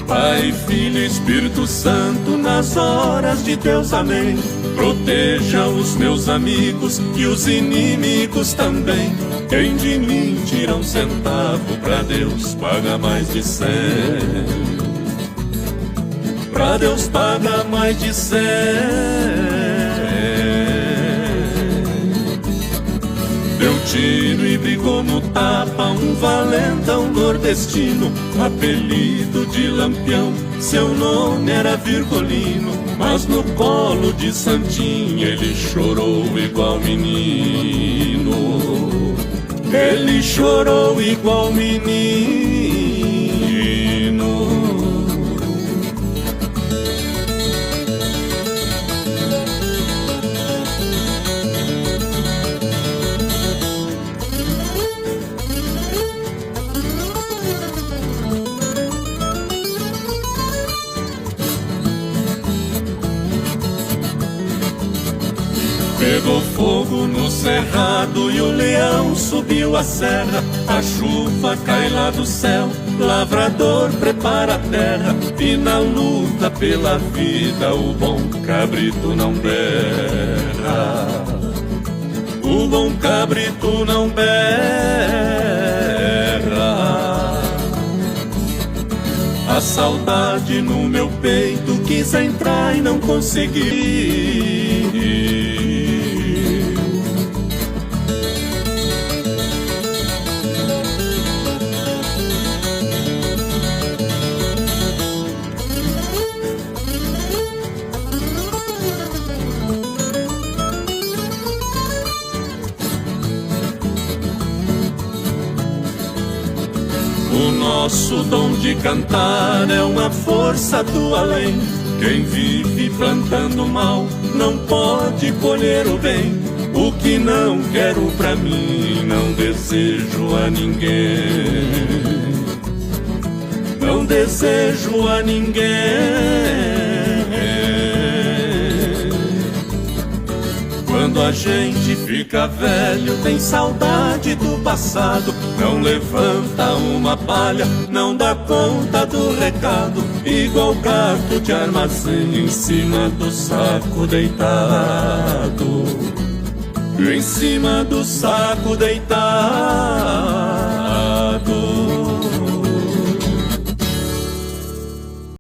Pai, Filho e Espírito Santo, nas horas de Deus, amém. Proteja os meus amigos e os inimigos também. Quem de mim tira um centavo, pra Deus paga mais de 100. Pra Deus paga mais de 100. Deu tiro e brigou no tapa um valentão nordestino, apelido de Lampião, seu nome era Virgolino. Mas no colo de Santinha ele chorou igual menino. Ele chorou igual menino. Pegou fogo no cerrado e o leão subiu a serra. A chuva cai lá do céu, lavrador prepara a terra. E na luta pela vida o bom cabrito não berra. O bom cabrito não berra. A saudade no meu peito quis entrar e não consegui. O nosso dom de cantar é uma força do além. Quem vive plantando mal não pode colher o bem. O que não quero pra mim não desejo a ninguém. Não desejo a ninguém. Quando a gente fica velho, tem saudade do passado. Não levanta uma palha, não dá conta do recado. Igual gato de armazém em cima do saco deitado. Em cima do saco deitado.